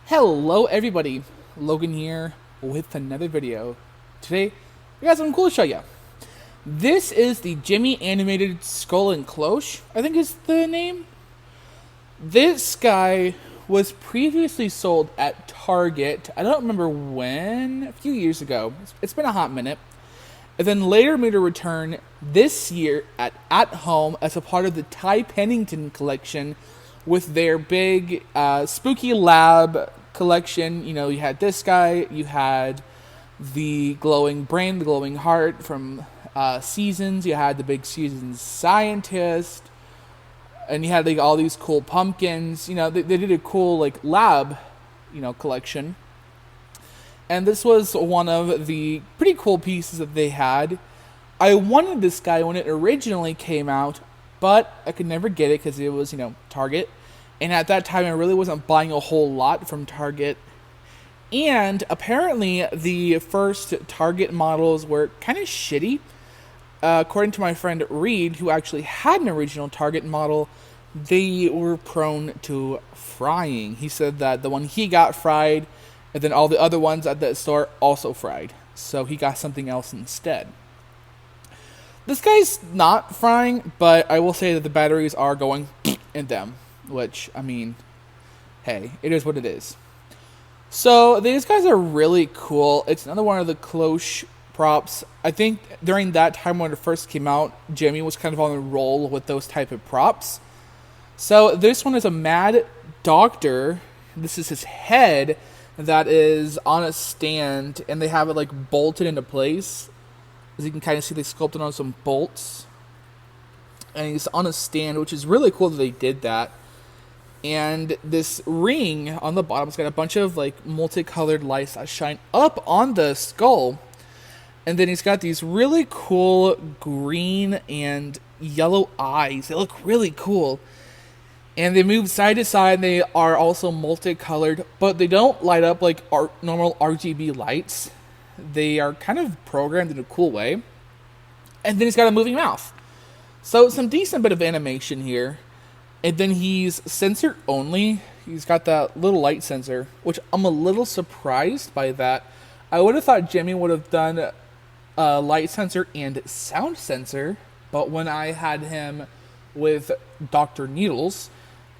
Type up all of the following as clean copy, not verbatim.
Hello everybody, Logan here with another video. Today, we got something cool to show you. This is the Gemmy animated Skull and Cloche, I think is the name. This guy was previously sold at Target, I don't remember when, a few years ago. It's been a hot minute. And then later made a return this year at home as a part of the Ty Pennington collection with their big spooky lab collection. You know, you had this guy, you had the glowing brain, the glowing heart from Seasons, you had the big Seasons scientist, and you had like all these cool pumpkins. You know, they did a cool like lab, collection. And this was one of the pretty cool pieces that they had. I wanted this guy when it originally came out, but I could never get it because it was, Target. And at that time, I really wasn't buying a whole lot from Target. And apparently, the first Target models were kind of shitty. According to my friend Reed, who actually had an original Target model, they were prone to frying. He said that the one he got fried, and then all the other ones at that store also fried. So he got something else instead. This guy's not frying, but I will say that the batteries are going in them. Which, I mean, hey, it is what it is. So these guys are really cool. It's another one of the Cloche props. I think during that time when it first came out, Gemmy was kind of on a roll with those type of props. So this one is a mad doctor. This is his head that is on a stand, and they have it like bolted into place. As you can kind of see, they sculpted on some bolts. And he's on a stand, which is really cool that they did that. And this ring on the bottom has got a bunch of like multicolored lights that shine up on the skull. And then he's got these really cool green and yellow eyes. They look really cool. And they move side to side. They are also multicolored, but they don't light up like normal RGB lights. They are kind of programmed in a cool way. And then he's got a moving mouth. So some decent bit of animation here. And then he's sensor only. He's got that little light sensor, which I'm a little surprised by that. I would have thought Gemmy would have done a light sensor and sound sensor, but when I had him with Dr. Needles,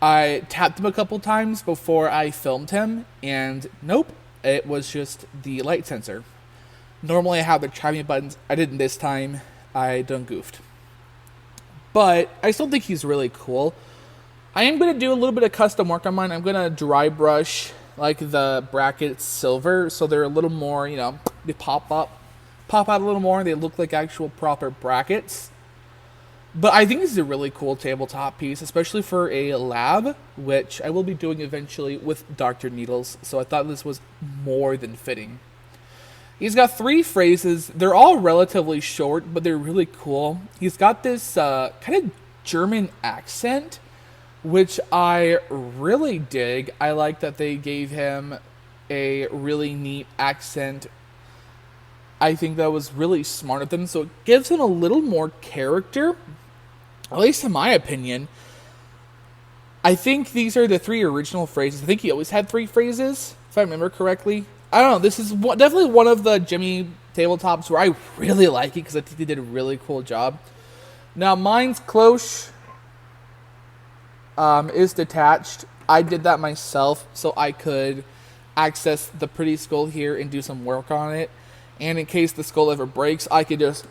I tapped him a couple times before I filmed him, and nope, it was just the light sensor. Normally I have the chiming buttons. I didn't this time. I done goofed. But I still think he's really cool. I am going to do a little bit of custom work on mine. I'm going to dry brush like the brackets silver so they're a little more, they pop out a little more. They look like actual proper brackets. But I think this is a really cool tabletop piece, especially for a lab, which I will be doing eventually with Dr. Needles. So I thought this was more than fitting. He's got 3 phrases. They're all relatively short, but they're really cool. He's got this kind of German accent, which I really dig. I like that they gave him a really neat accent. I think that was really smart of them. So it gives him a little more character, at least in my opinion. I think these are the 3 original phrases. I think he always had 3 phrases, if I remember correctly. I don't know. This is definitely one of the Gemmy tabletops where I really like it because I think they did a really cool job. Now, mine's Cloche is detached. I did that myself so I could access the pretty skull here and do some work on it. And in case the skull ever breaks, I could just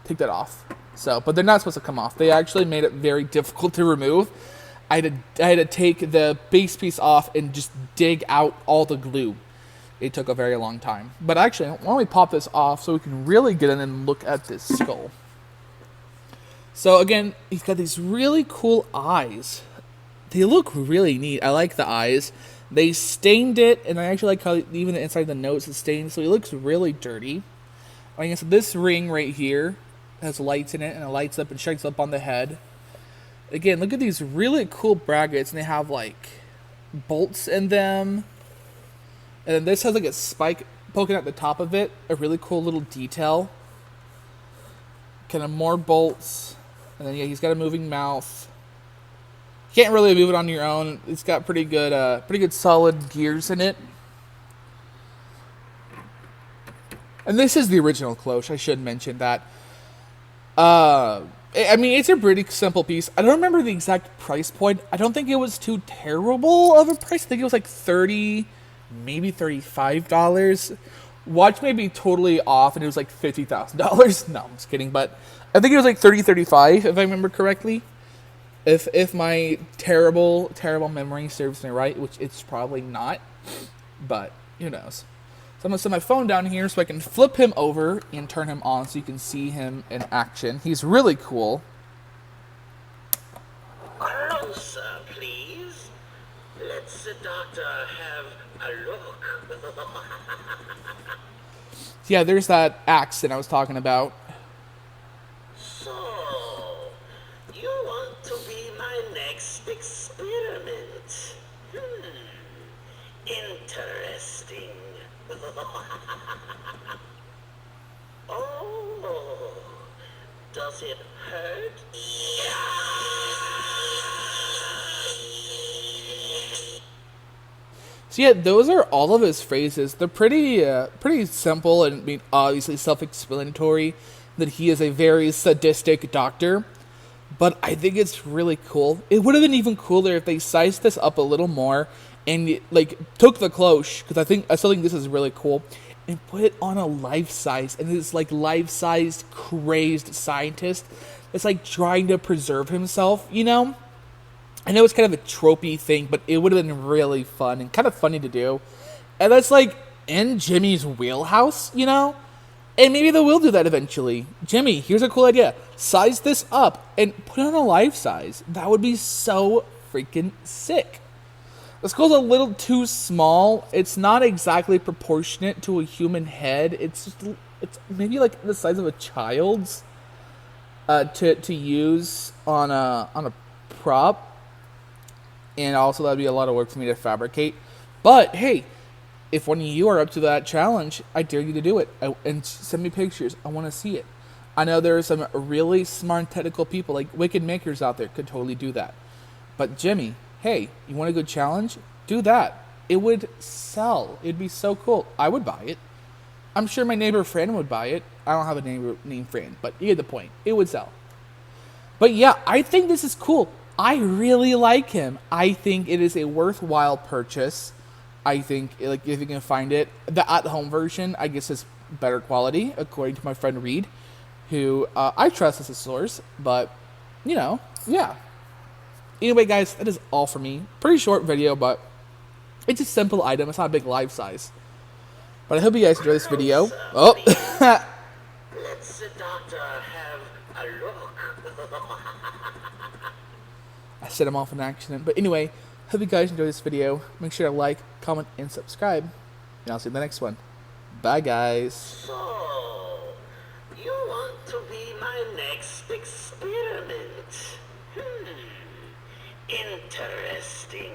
take that off. But they're not supposed to come off. They actually made it very difficult to remove. I had to take the base piece off and just dig out all the glue. It took a very long time. But actually, why don't we pop this off so we can really get in and look at this skull. So again, he's got these really cool eyes. They look really neat. I like the eyes. They stained it, and I actually like how even the inside of the nose is stained, so he looks really dirty. I guess this ring right here has lights in it, and it lights up and shines up on the head. Again, look at these really cool brackets, and they have like bolts in them. And then this has like a spike poking at the top of it, a really cool little detail. Kind of more bolts. And then, yeah, he's got a moving mouth. Can't really move it on your own. It's got pretty good solid gears in it. And this is the original Cloche. I should mention that. I mean, it's a pretty simple piece. I don't remember the exact price point. I don't think it was too terrible of a price. I think it was like $30, maybe $35. Watch may be totally off, and it was like $50,000. No, I'm just kidding. But I think it was like 35, if I remember correctly. If my terrible memory serves me right, which it's probably not, but who knows. So I'm going to set my phone down here so I can flip him over and turn him on so you can see him in action. He's really cool. Closer, please. Let's the doctor have a look. Yeah, there's that accent I was talking about. So, you want to be my next experiment? Interesting. Oh, does it hurt? So yeah, those are all of his phrases. They're pretty simple and, I mean, obviously self-explanatory that he is a very sadistic doctor. But I think it's really cool. It would have been even cooler if they sized this up a little more and like took the Cloche, because I still think this is really cool, and put it on a life size, and this like life-sized crazed scientist that's like trying to preserve himself, you know? I know it's kind of a tropey thing, but it would have been really fun and kind of funny to do. And that's like in Jimmy's wheelhouse, you know? And maybe they will do that eventually. Jimmy, here's a cool idea. Size this up and put it on a life size. That would be so freaking sick. The skull's a little too small. It's not exactly proportionate to a human head. It's maybe like the size of a child's to use on a prop. And also that'd be a lot of work for me to fabricate. But hey, if one of you are up to that challenge, I dare you to do it. And send me pictures. I want to see it. I know there are some really smart technical people, like Wicked Makers out there, could totally do that. But Jimmy, hey, you want a good challenge? Do that. It would sell. It'd be so cool. I would buy it. I'm sure my neighbor Fran would buy it. I don't have a neighbor named Fran, but you get the point. It would sell. But yeah, I think this is cool. I really like him. I think it is a worthwhile purchase. I think, like, if you can find it, the at-home version, I guess, is better quality, according to my friend Reed, who I trust as a source. But, you know, yeah. Anyway, guys, that is all for me. Pretty short video, but it's a simple item. It's not a big life size. But I hope you guys enjoy this video. Oh. Let's the doctor have a look. I set him off in accident. But anyway, hope you guys enjoy this video. Make sure to like, comment, and subscribe. And I'll see you in the next one. Bye, guys. So, you want to be my next experiment? Interesting.